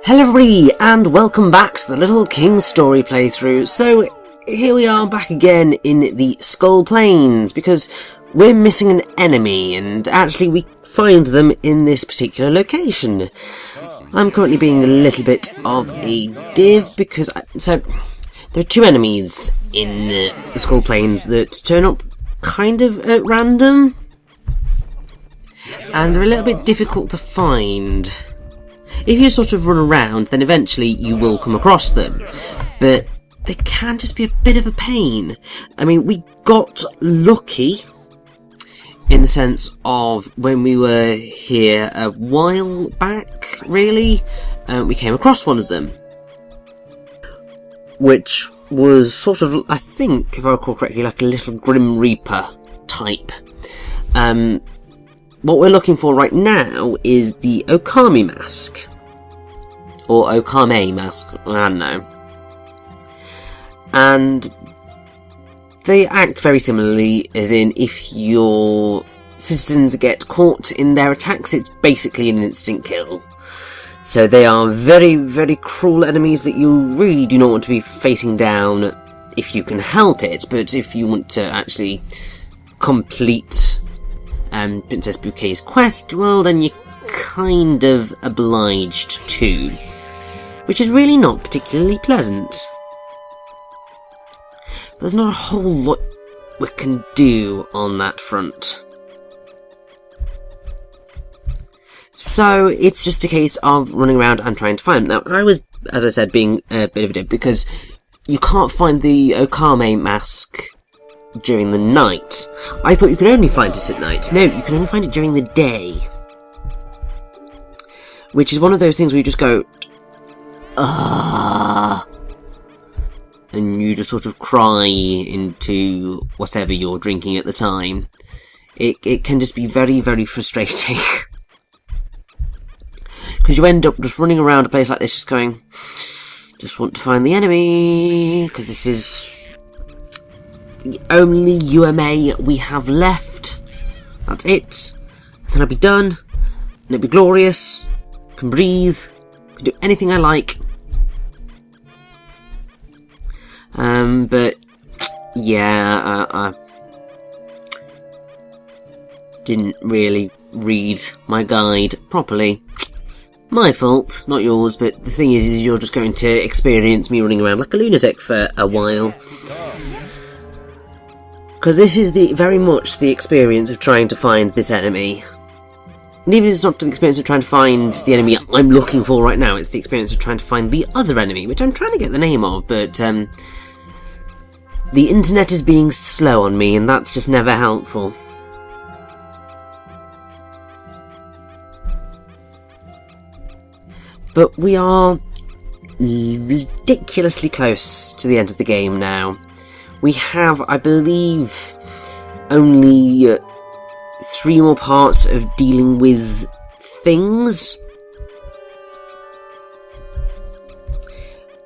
Hello everybody, and welcome back to the Little King story playthrough. So, here we are back again in the Skull Plains, because we're missing an enemy, and actually we find them in this particular location. I'm currently being a little bit of a div, because there are two enemies in the Skull Plains that turn up kind of at random, and they're a little bit difficult to find. If you sort of run around, then eventually you will come across them, but they can just be a bit of a pain. I mean, we got lucky in the sense of when we were here a while back, really, we came across one of them, which was sort of, I think, if I recall correctly, like a little Grim Reaper type. What we're looking for right now is the Okamemask. Or Okamemask, I don't know. And they act very similarly, as in, if your citizens get caught in their attacks, it's basically an instant kill. So they are very, very cruel enemies that you really do not want to be facing down if you can help it, but if you want to actually complete Princess Bouquet's quest, well, then you're kind of obliged to, which is really not particularly pleasant. But there's not a whole lot we can do on that front. So it's just a case of running around and trying to find them. Now, I was, as I said, being a bit of a dick, because you can't find the Okamemask during the night. I thought you could only find it at night. No, you can only find it during the day. Which is one of those things where you just go, and you just sort of cry into whatever you're drinking at the time. It can just be very, very frustrating. Because you end up just running around a place like this just going, just want to find the enemy, because this is the only UMA we have left. That's it. Then I'll be done, and it'll be glorious. I can breathe. I can do anything I like. But yeah, I didn't really read my guide properly. My fault, not yours. But the thing is you're just going to experience me running around like a lunatic for a while. Because this is very much the experience of trying to find this enemy. And even if it's not the experience of trying to find the enemy I'm looking for right now, it's the experience of trying to find the other enemy, which I'm trying to get the name of, but the internet is being slow on me, and that's just never helpful. But we are ridiculously close to the end of the game now. We have, I believe, only 3 more parts of dealing with things.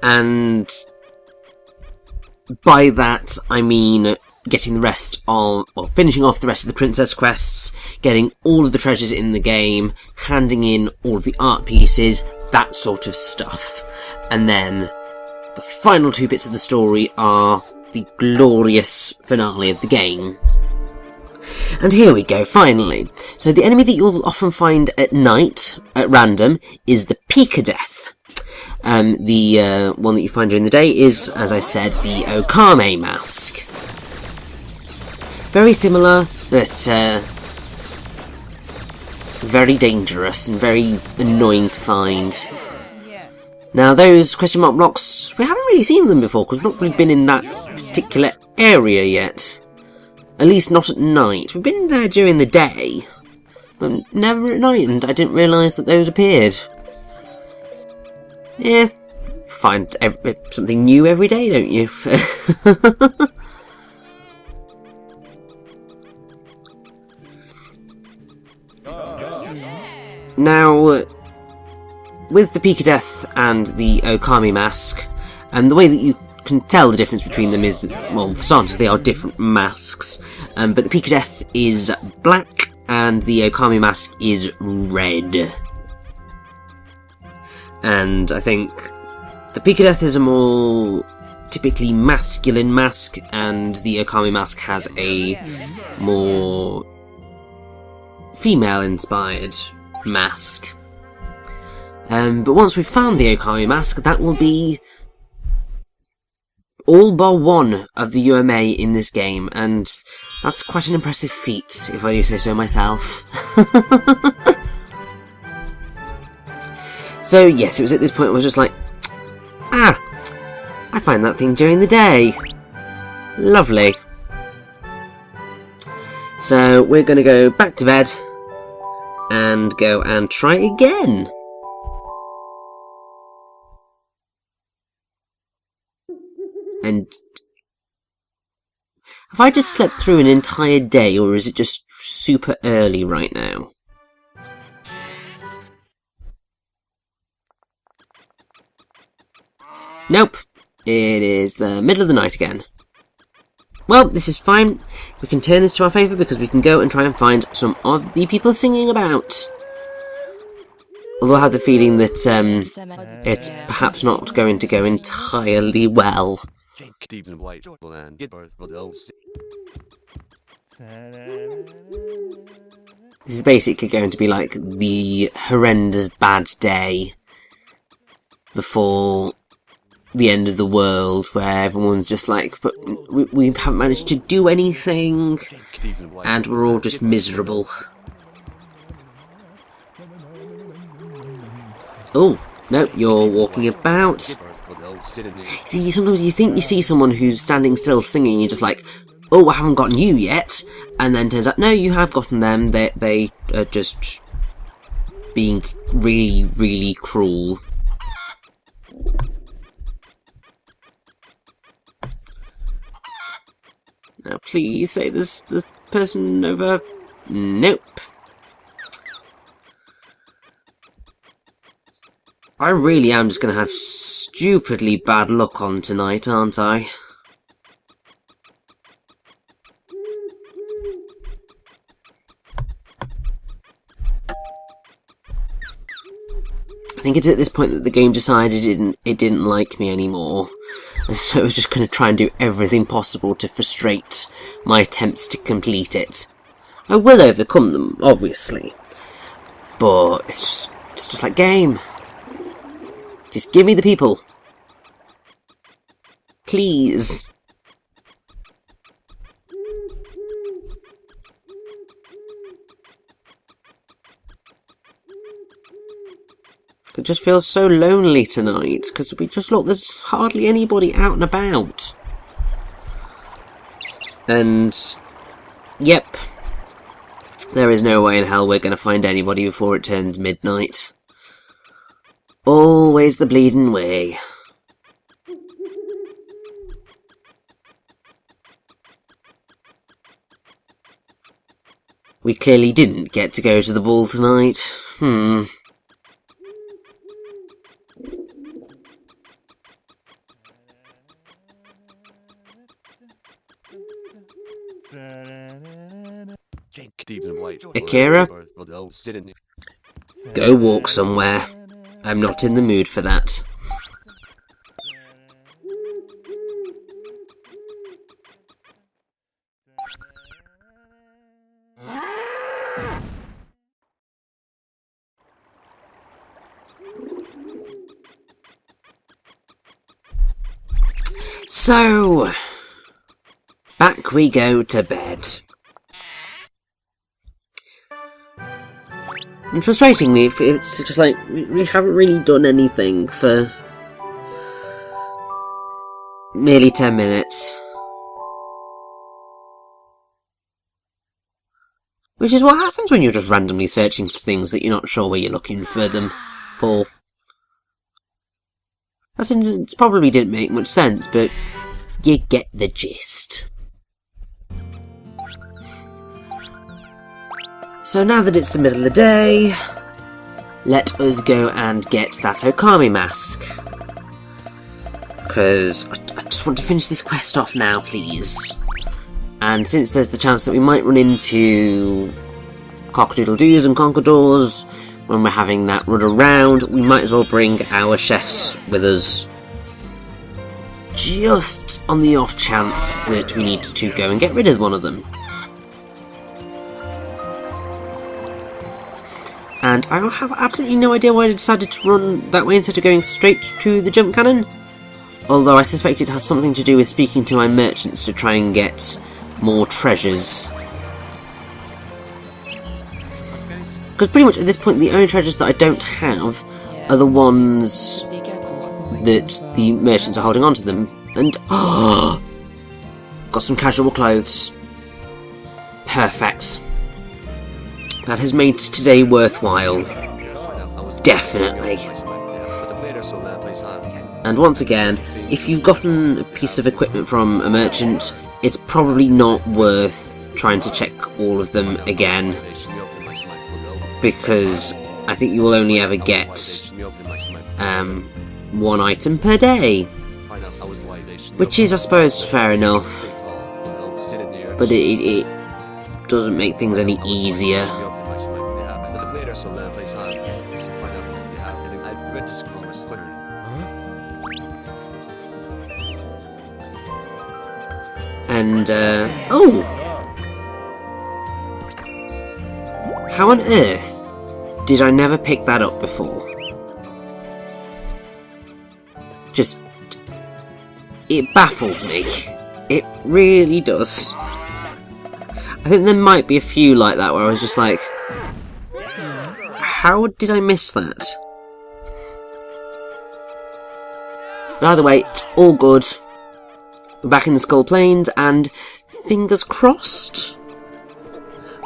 And by that, I mean getting the rest of, well, finishing off the rest of the princess quests, getting all of the treasures in the game, handing in all of the art pieces, that sort of stuff. And then the final 2 bits of the story are the glorious finale of the game. And here we go, finally. So the enemy that you'll often find at night, at random, is the Death. The one that you find during the day is, as I said, the Okamemask. Very similar, but very dangerous and very annoying to find. Now, those question mark blocks, we haven't really seen them before, because we've not really been in that particular area yet. At least not at night. We've been there during the day, but never at night, and I didn't realise that those appeared. Yeah, find something new every day, don't you? Now, with the Death and the Okamemask, and the way that you can tell the difference between them is that, well, for starters, they are different masks, but the Death is black and the Okamemask is red. And I think the Pikadeth is a more typically masculine mask, and the Okamemask has a more female-inspired mask. But once we've found the Okamemask, that will be all bar one of the UMA in this game, and that's quite an impressive feat, if I do say so myself. So yes, it was at this point I was just like, I find that thing during the day. Lovely. So we're going to go back to bed and go and try again. And have I just slept through an entire day, or is it just super early right now? Nope. It is the middle of the night again. Well, this is fine. We can turn this to our favour because we can go and try and find some of the people singing about. Although I have the feeling that it's perhaps not going to go entirely well. This is basically going to be like the horrendous bad day before the end of the world, where everyone's just like, but we haven't managed to do anything, and we're all just miserable. Oh, no, you're walking about. See, sometimes you think you see someone who's standing still singing, you're just like, oh, I haven't gotten you yet, and then turns out, no, you have gotten them, they are just being really, really cruel. Now please say this the person over. Nope. I really am just going to have stupidly bad luck on tonight, aren't I? I think it's at this point that the game decided it didn't like me anymore. And so I was just going to try and do everything possible to frustrate my attempts to complete it. I will overcome them, obviously. But it's just like game. Just give me the people. Please. It just feels so lonely tonight, because we just look, there's hardly anybody out and about. And, yep, there is no way in hell we're going to find anybody before it turns midnight. Always the bleeding way. We clearly didn't get to go to the ball tonight. Akira? Go walk somewhere. I'm not in the mood for that. So, back we go to bed. And frustratingly, it's just like, we haven't really done anything for nearly 10 minutes. Which is what happens when you're just randomly searching for things that you're not sure where you're looking for them for. It probably didn't make much sense, but you get the gist. So now that it's the middle of the day, let us go and get that Okamemask. Because I just want to finish this quest off now, please. And since there's the chance that we might run into Cockadoodle-Doos and Conquerors, when we're having that run around, we might as well bring our chefs with us. Just on the off chance that we need to go and get rid of one of them. And I have absolutely no idea why I decided to run that way instead of going straight to the jump cannon. Although I suspect it has something to do with speaking to my merchants to try and get more treasures. Because pretty much at this point the only treasures that I don't have are the ones that the merchants are holding on to them. And got some casual clothes. Perfect. That has made today worthwhile. Definitely. And once again, if you've gotten a piece of equipment from a merchant, it's probably not worth trying to check all of them again, because I think you will only ever get one item per day, which is, I suppose, fair enough, but it doesn't make things any easier. And, oh! How on earth did I never pick that up before? Just... it baffles me. It really does. I think there might be a few like that where I was just like, how did I miss that? But either way, it's all good. We're back in the Skull Plains, and fingers crossed,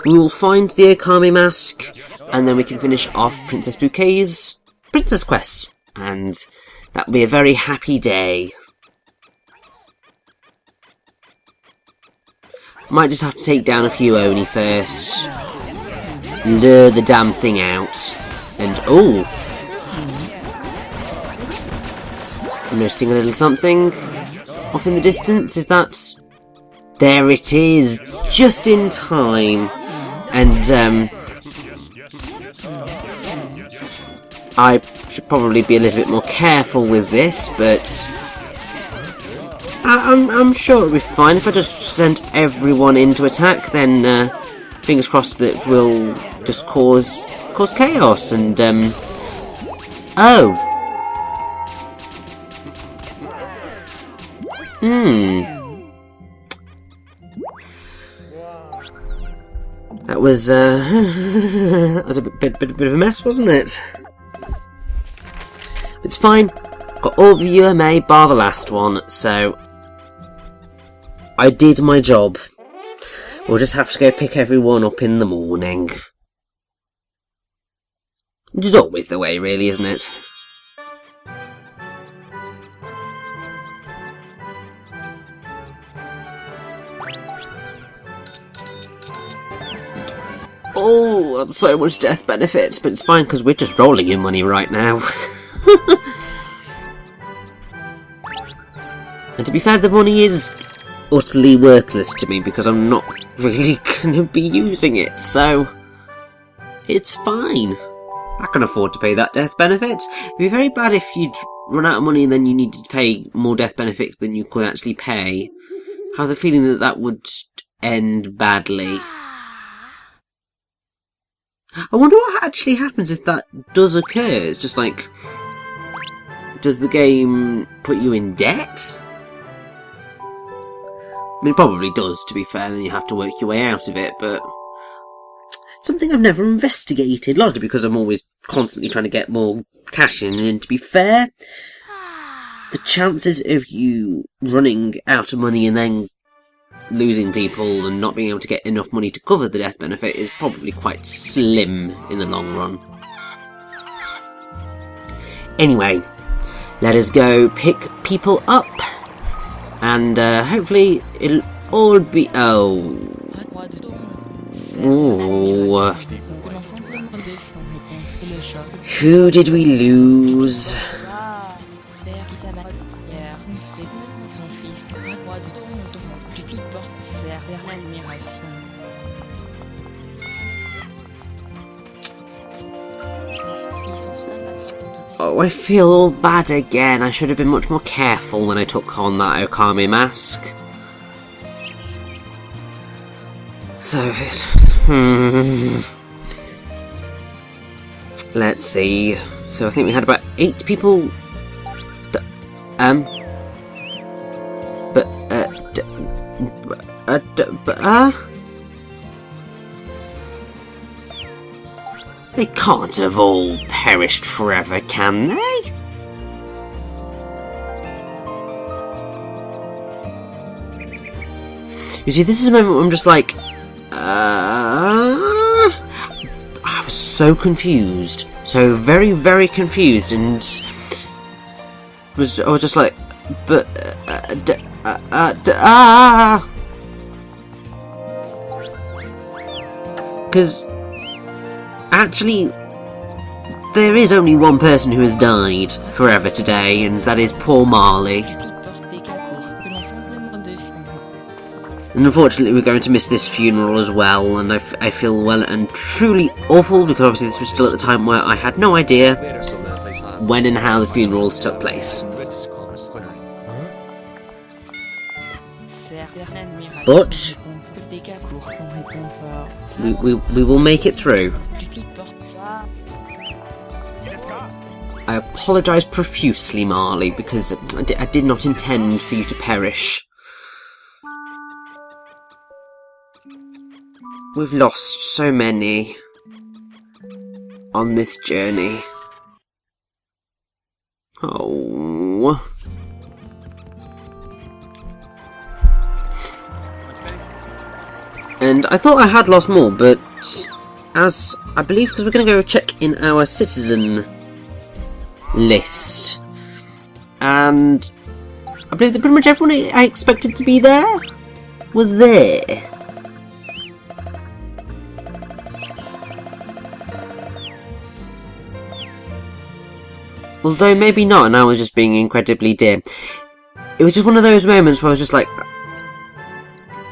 we will find the Okamemask, and then we can finish off Princess Bouquet's Princess Quest, and that will be a very happy day. Might just have to take down a few Oni first, lure the damn thing out, and oh! I'm noticing a little something off in the distance. Is that... there it is! Just in time! And, I should probably be a little bit more careful with this, but I'm sure it'll be fine. If I just send everyone in to attack, then fingers crossed that we'll just cause chaos. And oh, that was that was a bit of a mess, wasn't it? It's fine. Got all the UMA bar the last one, so I did my job. We'll just have to go pick everyone up in the morning. Which is always the way, really, isn't it? Oh, that's so much death benefits, but it's fine because we're just rolling in money right now. And to be fair, the money is utterly worthless to me because I'm not really going to be using it, so it's fine. I can afford to pay that death benefit. It'd be very bad if you'd run out of money and then you needed to pay more death benefits than you could actually pay. I have the feeling that that would end badly. I wonder what actually happens if that does occur. It's just like, does the game put you in debt? I mean, it probably does, to be fair, then you have to work your way out of it, but it's something I've never investigated, largely because I'm always constantly trying to get more cash in, and to be fair, the chances of you running out of money and then losing people and not being able to get enough money to cover the death benefit is probably quite slim in the long run. Anyway, let us go pick people up, and hopefully it'll all be... oh. Ooh. Who did we lose? Oh, I feel all bad again. I should have been much more careful when I took on that Okamemask. So, let's see. So I think we had about 8 people. They can't have all perished forever, can they? You see, this is a moment where I'm just like, I was so confused, so very, very confused, and I was just like, but because actually, there is only one person who has died forever today, and that is poor Marley. And unfortunately, we're going to miss this funeral as well, and I feel well and truly awful, because obviously this was still at the time where I had no idea when and how the funerals took place. But we will make it through. I apologise profusely, Marley, because I did not intend for you to perish. We've lost so many on this journey. Oh. And I thought I had lost more, but as I believe, because we're going to go check in our citizen list, and I believe that pretty much everyone I expected to be there was there. Although maybe not, and I was just being incredibly dim. It was just one of those moments where I was just like,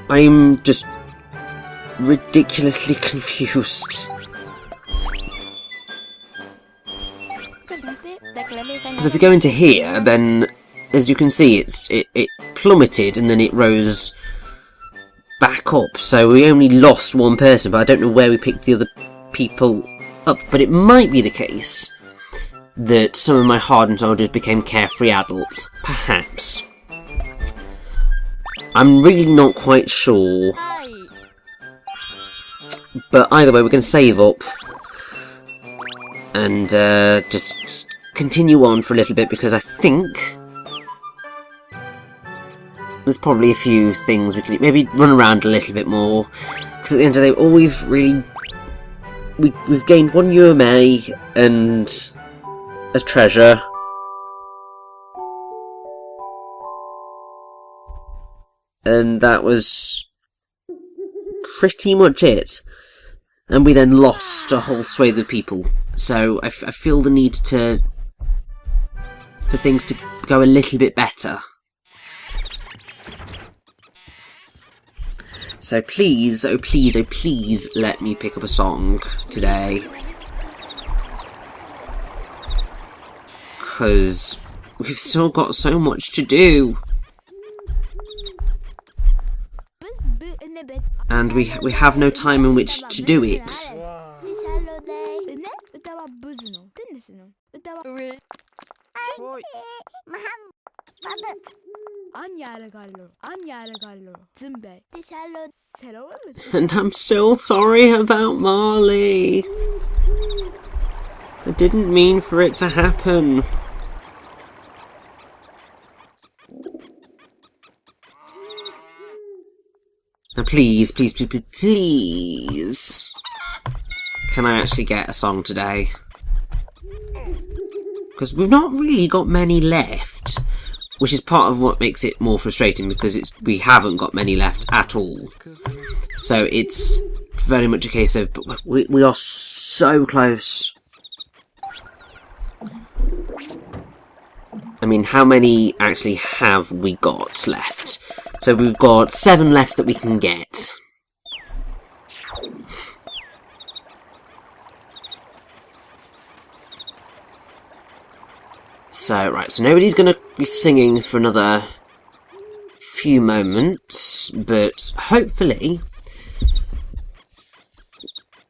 I'm just ridiculously confused. So if we go into here, then as you can see, it plummeted and then it rose back up. So we only lost one person, but I don't know where we picked the other people up. But it might be the case that some of my hardened soldiers became carefree adults. Perhaps. I'm really not quite sure. But either way, we're going to save up and just continue on for a little bit, because I think there's probably a few things we could maybe run around a little bit more. Because at the end of the day, all we've really we've gained 1 UMA and a treasure. And that was pretty much it. And we then lost a whole swathe of people. So I feel the need for things to go a little bit better. So please, oh please, oh please, let me pick up a song today. Because we've still got so much to do. And we have no time in which to do it. And I'm still sorry about Marley. I didn't mean for it to happen. Now please, please, please, please, please, can I actually get a song today? Because we've not really got many left, which is part of what makes it more frustrating, because we haven't got many left at all. So it's very much a case of, we are so close. I mean, how many actually have we got left? So we've got 7 left that we can get. So, right, so nobody's going to be singing for another few moments, but hopefully,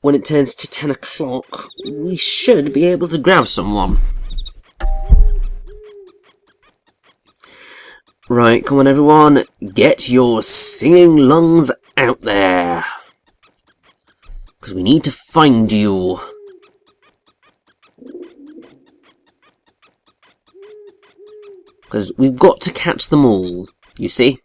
when it turns to 10 o'clock, we should be able to grab someone. Right, come on everyone, get your singing lungs out there. Because we need to find you. Because we've got to catch them all, you see?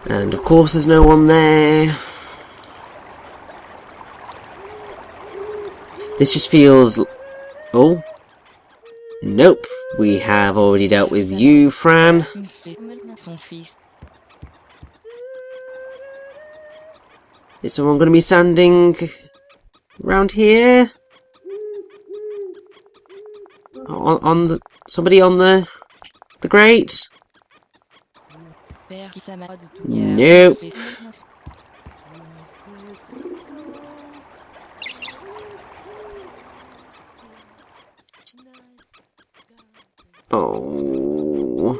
And of course there's no one there. This just feels... Oh. Nope. We have already dealt with you, Fran. Is someone going to be standing around here? On the... Somebody on the grate? Nope. Oh.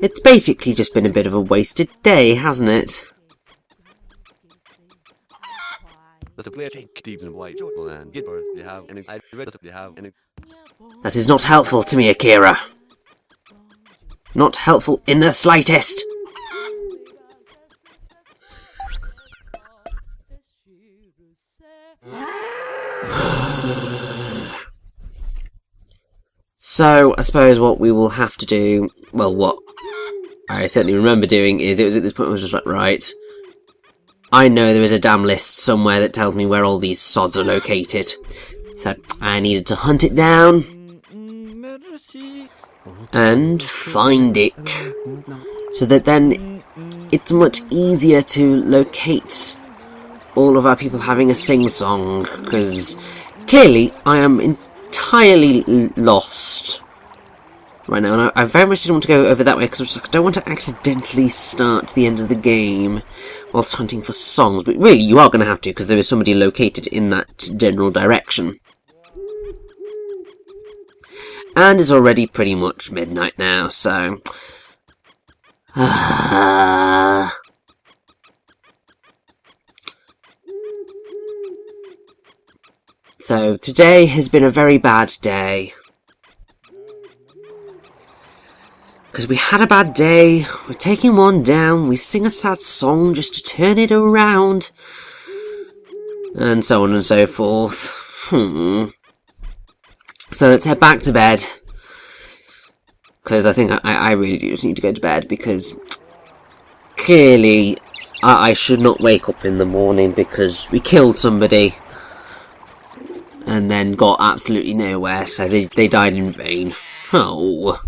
It's basically just been a bit of a wasted day, hasn't it? That is not helpful to me, Akira. Not helpful in the slightest. So, I suppose what we will have to do, well, what I certainly remember doing is, it was at this point I was just like, right, I know there is a damn list somewhere that tells me where all these sods are located. So, I needed to hunt it down and find it. So that then it's much easier to locate all of our people having a sing-song, because clearly I am entirely lost right now, and I very much didn't want to go over that way because I don't want to accidentally start the end of the game whilst hunting for songs, but really you are going to have to, because there is somebody located in that general direction. And it's already pretty much midnight now, so... So, today has been a very bad day. Because we had a bad day, we're taking one down, we sing a sad song just to turn it around. And so on and so forth. So let's head back to bed. Because I think I really do just need to go to bed, because clearly I should not wake up in the morning because we killed somebody and then got absolutely nowhere, so they died in vain. Oh.